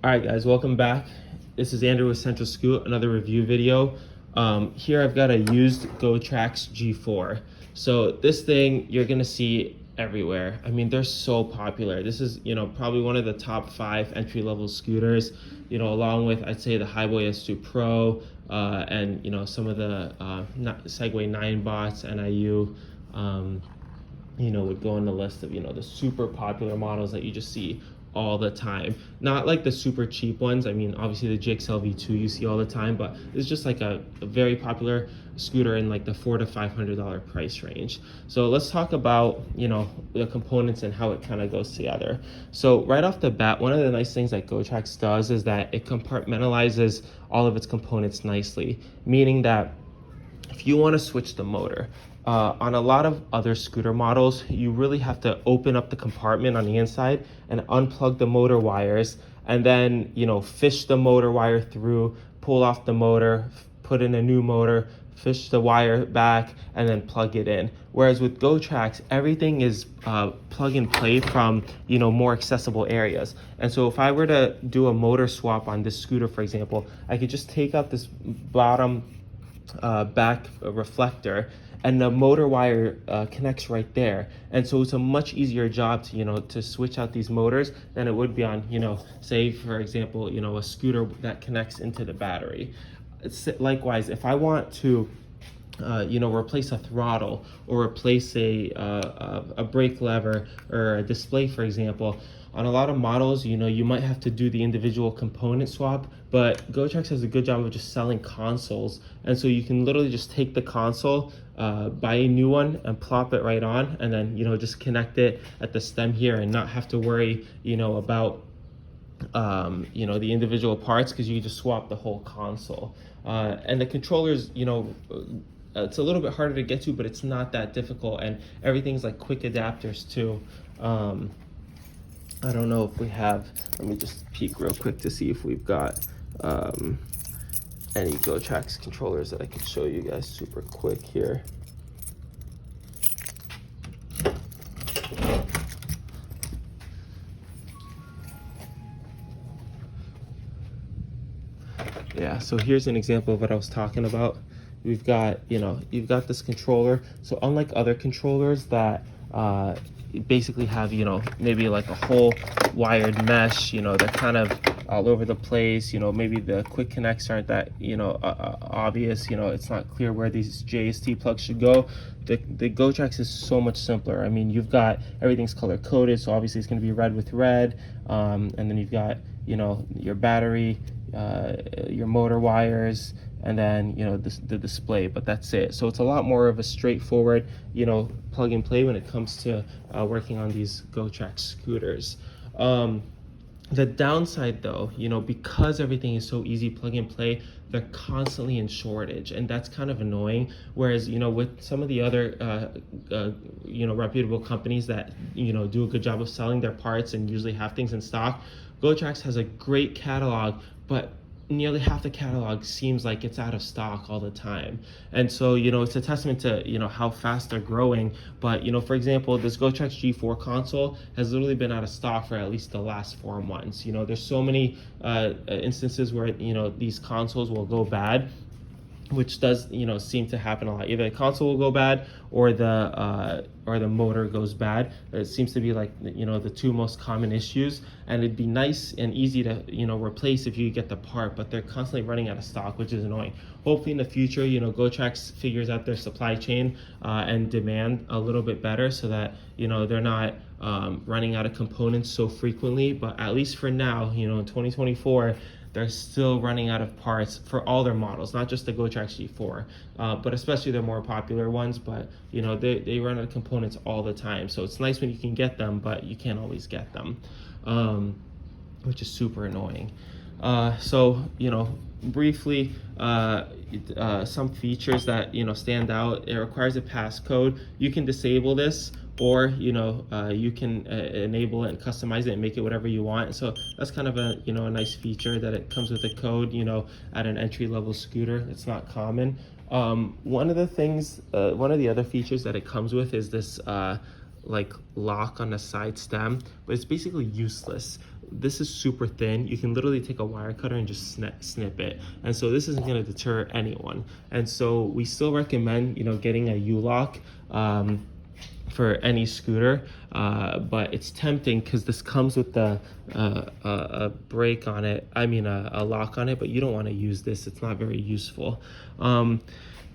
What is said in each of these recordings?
All right, guys, welcome back. This is Andrew with Central Scoot, another review video. Here I've got a used Gotrax G4. So this thing you're gonna see everywhere. I mean, they're so popular. This is, probably one of the top 5 entry-level scooters, along with, I'd say, the Highboy S2 Pro, and, some of the Segway 9 bots, NIU, would go on the list of, the super popular models that you just see all the time. Not like the super cheap ones. I mean, obviously the GXL V2 you see all the time, but it's just like a very popular scooter in like the $400 to $500 price range. So let's talk about, the components and how it kind of goes together. So right off the bat, one of the nice things that Gotrax does is that it compartmentalizes all of its components nicely, meaning that if you want to switch the motor, on a lot of other scooter models, you really have to open up the compartment on the inside and unplug the motor wires, and then, fish the motor wire through, pull off the motor, put in a new motor, fish the wire back, and then plug it in. Whereas with Gotrax, everything is plug and play from, more accessible areas. And so if I were to do a motor swap on this scooter, for example, I could just take out this bottom back reflector, and the motor wire connects right there. And so it's a much easier job to, to switch out these motors than it would be on, say, for example, a scooter that connects into the battery. Likewise, if I want to replace a throttle or replace a brake lever or a display, for example, on a lot of models, you might have to do the individual component swap, but Gotrax does a good job of just selling consoles. And so you can literally just take the console, buy a new one and plop it right on, and then, just connect it at the stem here and not have to worry, about the individual parts, because you just swap the whole console. And the controllers, it's a little bit harder to get to, but it's not that difficult, and everything's like quick adapters too. I don't know if we have, let me just peek real quick to see if we've got any Gotrax controllers that I could show you guys super quick here. Yeah, so here's an example of what I was talking about. We've got, you've got this controller. So unlike other controllers that basically have, maybe like a whole wired mesh, they're kind of all over the place, maybe the quick connects aren't that, obvious, it's not clear where these JST plugs should go. The Gotrax is so much simpler. I mean, you've got, everything's color coded, so obviously it's going to be red with red, and then you've got, your battery, your motor wires, and then the display, but that's it. So it's a lot more of a straightforward plug and play when it comes to working on these Gotrax scooters. The downside though, because everything is so easy plug and play, they're constantly in shortage, and that's kind of annoying. Whereas, with some of the other, reputable companies that, do a good job of selling their parts and usually have things in stock, Gotrax has a great catalog, but nearly half the catalog seems like it's out of stock all the time. And so, it's a testament to, how fast they're growing. But, for example, this Gotrax G4 console has literally been out of stock for at least the last 4 months. There's so many instances where, these consoles will go bad, which does, seem to happen a lot. Either the console will go bad or the motor goes bad. It seems to be like, the 2 most common issues. And it'd be nice and easy to, replace if you get the part, but they're constantly running out of stock, which is annoying. Hopefully in the future, Gotrax figures out their supply chain and demand a little bit better, so that, they're not running out of components so frequently. But at least for now, in 2024, they're still running out of parts for all their models, not just the Gotrax G4, but especially their more popular ones. But they run out of components all the time, so it's nice when you can get them, but you can't always get them, which is super annoying. So briefly, some features that stand out. It requires a passcode. You can disable this, or you can enable it and customize it and make it whatever you want. So that's kind of a a nice feature, that it comes with a code at an entry-level scooter. It's not common. One of the other features that it comes with is this like lock on the side stem, but it's basically useless. this is super thin. You can literally take a wire cutter and just snip it. And so this isn't going to deter anyone. And so we still recommend, getting a U-lock for any scooter, but it's tempting because this comes with a brake on it, a lock on it, but you don't want to use this. It's not very useful.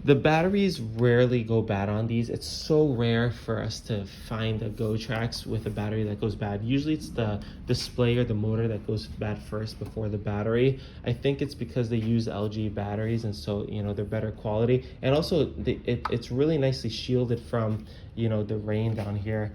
The batteries rarely go bad on these. It's so rare for us to find a Gotrax with a battery that goes bad. Usually it's the display or the motor that goes bad first before the battery. I think it's because they use LG batteries, and so they're better quality, and also it's really nicely shielded from the rain down here.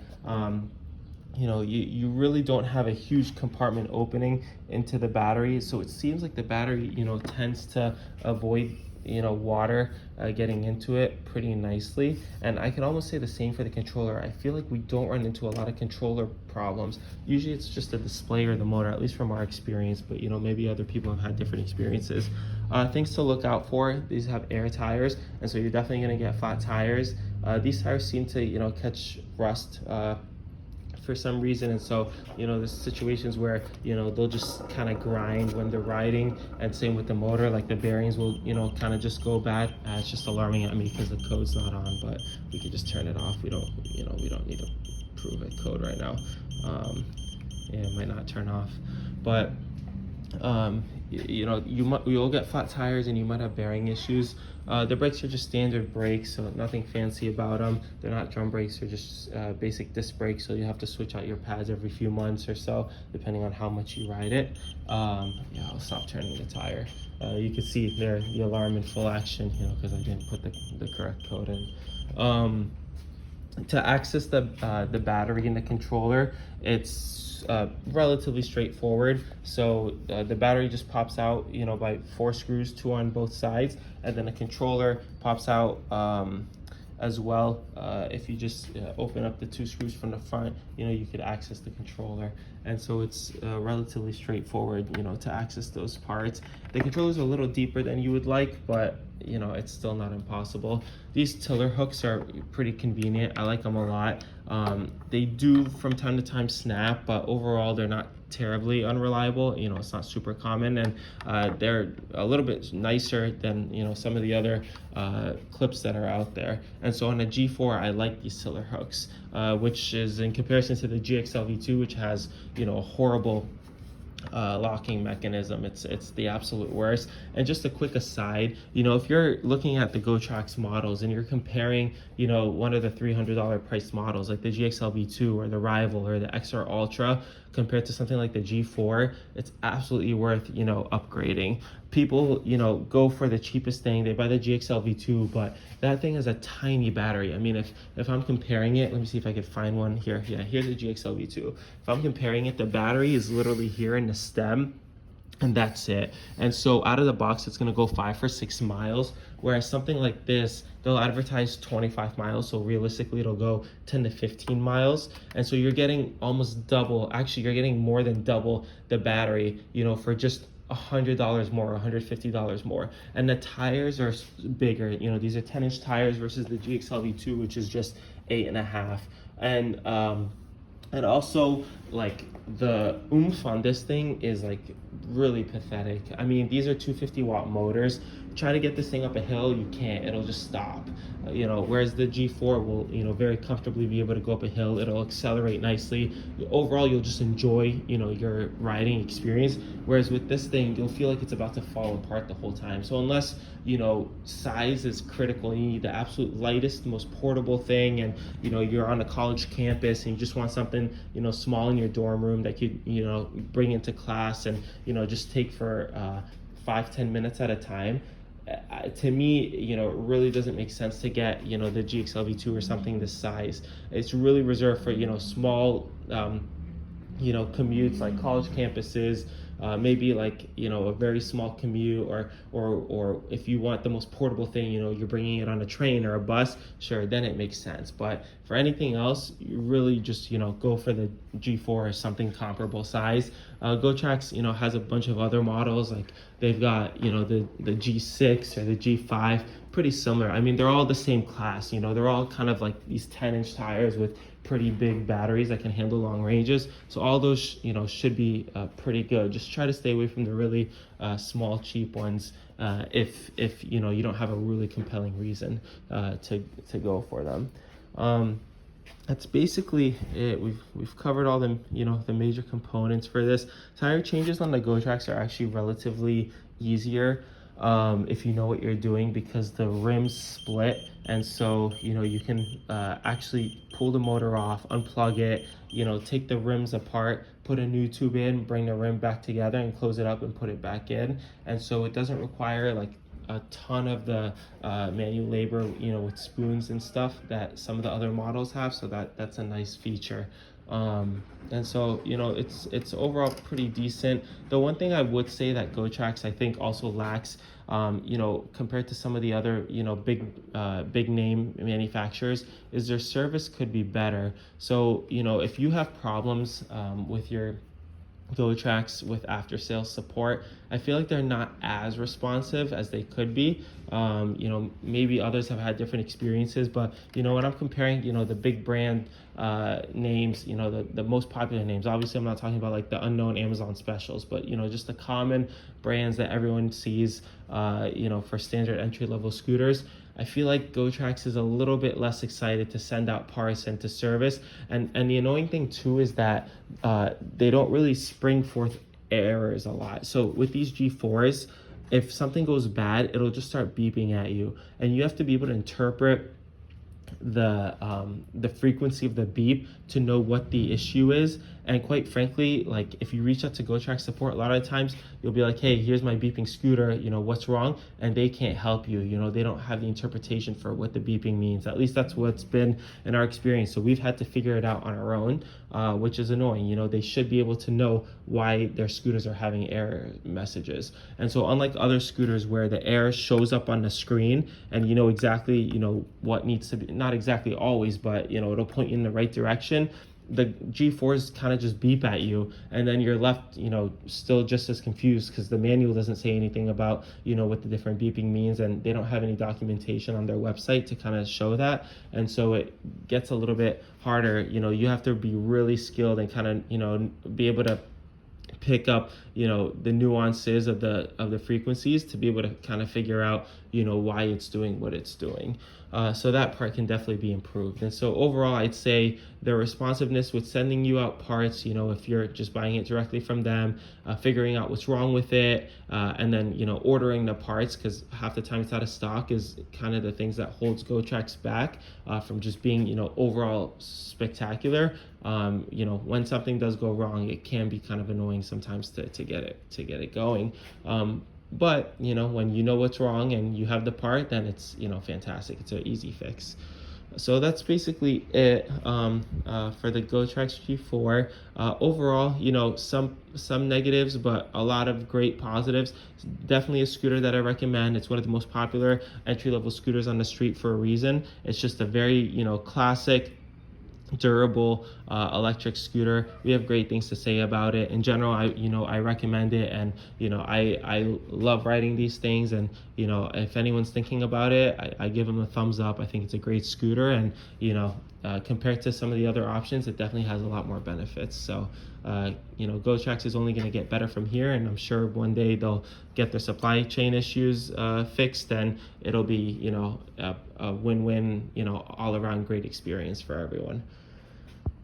You really don't have a huge compartment opening into the battery, so it seems like the battery tends to avoid water getting into it pretty nicely. And I can almost say the same for the controller. I feel like we don't run into a lot of controller problems. Usually it's just the display or the motor, at least from our experience, but maybe other people have had different experiences. Things to look out for: these have air tires, and so you're definitely going to get flat tires. These tires seem to catch rust for some reason, and so there's situations where they'll just kind of grind when they're riding, and same with the motor, like the bearings will kind of just go bad. It's just alarming at me because the code's not on, but we can just turn it off. We don't need to prove a code right now. Yeah, it might not turn off, but you'll get flat tires and you might have bearing issues. The brakes are just standard brakes, so nothing fancy about them. They're not drum brakes, they're just basic disc brakes, so you have to switch out your pads every few months or so, depending on how much you ride it. Yeah, I'll stop turning the tire. You can see there the alarm in full action, because I didn't put the correct code in. To access the battery in the controller, it's relatively straightforward. So the battery just pops out by 4 screws, 2 on both sides, and then the controller pops out as well. If you just open up the 2 screws from the front, you could access the controller. And so it's relatively straightforward to access those parts. The controller's a little deeper than you would like, but it's still not impossible. These tiller hooks are pretty convenient. I like them a lot. They do from time to time snap, but overall they're not terribly unreliable. It's not super common, and they're a little bit nicer than some of the other clips that are out there. And so on a G4, I like these tiller hooks, which is in comparison to the GXL V2, which has a horrible locking mechanism. It's the absolute worst. And just a quick aside, if you're looking at the Gotrax models and you're comparing one of the $300 price models like the GXL V2 or the Rival or the XR Ultra compared to something like the G4, it's absolutely worth upgrading. People go for the cheapest thing. They buy the GXL V2, but that thing has a tiny battery. I mean, if I'm comparing it, let me see if I can find one here. Yeah, here's the GXL V2. If I'm comparing it, the battery is literally here in the stem, and that's it. And so out of the box, it's gonna go 5 or 6 miles, whereas something like this, they'll advertise 25 miles, so realistically it'll go 10 to 15 miles. And so you're getting almost double, actually you're getting more than double the battery, for just $100 more, $150 more. And the tires are bigger. These are 10-inch tires versus the GXL V2, which is just 8.5. And also, like, the oomph on this thing is like really pathetic. I mean, these are 250-watt motors. Try to get this thing up a hill, you can't. It'll just stop. Whereas the G4 will, very comfortably be able to go up a hill. It'll accelerate nicely. Overall, you'll just enjoy, your riding experience. Whereas with this thing, you'll feel like it's about to fall apart the whole time. So unless, size is critical, you need the absolute lightest, most portable thing, and, you're on a college campus and you just want something, small in your dorm room that you, bring into class and, just take for 5-10 minutes at a time. To me, it really doesn't make sense to get, the GXL V2 or something this size. It's really reserved for, small, commutes like college campuses, maybe like, a very small commute, or if you want the most portable thing, you're bringing it on a train or a bus, sure, then it makes sense. But for anything else, you really just, go for the G4 or something comparable size. Gotrax, has a bunch of other models, like they've got, the G6 or the G5, pretty similar. I mean, they're all the same class, they're all kind of like these 10-inch tires with pretty big batteries that can handle long ranges. So all those, should be pretty good. Just try to stay away from the really small, cheap ones if you don't have a really compelling reason to go for them. That's basically it. We've covered all the the major components for this. Tire changes on the Gotrax are actually relatively easier if you know what you're doing, because the rims split, and so you can actually pull the motor off, unplug it, take the rims apart, put a new tube in, bring the rim back together and close it up and put it back in. And so it doesn't require like a ton of the manual labor, with spoons and stuff that some of the other models have. So that's a nice feature. And so it's overall pretty decent. The one thing I would say that Gotrax I think also lacks, compared to some of the other big name manufacturers, is their service could be better. So if you have problems with your Gotrax with after sales support, I feel like they're not as responsive as they could be. Maybe others have had different experiences, but when I'm comparing the big brand names, the most popular names, obviously I'm not talking about like the unknown Amazon specials, but just the common brands that everyone sees for standard entry-level scooters, I feel like Gotrax is a little bit less excited to send out parts and to service. And the annoying thing too is that they don't really spring forth errors a lot. So with these G4s, if something goes bad, it'll just start beeping at you, and you have to be able to interpret the frequency of the beep to know what the issue is. And quite frankly, like if you reach out to Gotrax support, a lot of times you'll be like, hey, here's my beeping scooter, what's wrong? And they can't help you. They don't have the interpretation for what the beeping means. At least that's what's been in our experience. So we've had to figure it out on our own, which is annoying. They should be able to know why their scooters are having error messages. And so unlike other scooters where the error shows up on the screen and you know exactly, what needs to be, not exactly always, but it'll point you in the right direction, the G4s kind of just beep at you, and then you're left still just as confused because the manual doesn't say anything about what the different beeping means, and they don't have any documentation on their website to kind of show that. And so it gets a little bit harder. You have to be really skilled and kind of be able to pick up the nuances of the frequencies to be able to kind of figure out why it's doing what it's doing. So that part can definitely be improved. And so overall, I'd say the responsiveness with sending you out parts, if you're just buying it directly from them, figuring out what's wrong with it, and then ordering the parts, because half the time it's out of stock, is kind of the things that holds Gotrax back from just being overall spectacular. When something does go wrong, it can be kind of annoying sometimes to get it going. But when you know what's wrong and you have the part, then it's fantastic. It's an easy fix. So that's basically it for the Gotrax G4. Overall, some negatives, but a lot of great positives. It's definitely a scooter that I recommend. It's one of the most popular entry-level scooters on the street for a reason. It's just a very classic, durable electric scooter. We have great things to say about it. In general, I recommend it, and I love riding these things. And if anyone's thinking about it, I give them a thumbs up. I think it's a great scooter, and compared to some of the other options, it definitely has a lot more benefits. So Gotrax is only going to get better from here, and I'm sure one day they'll get their supply chain issues fixed, and it'll be a win-win, all around great experience for everyone.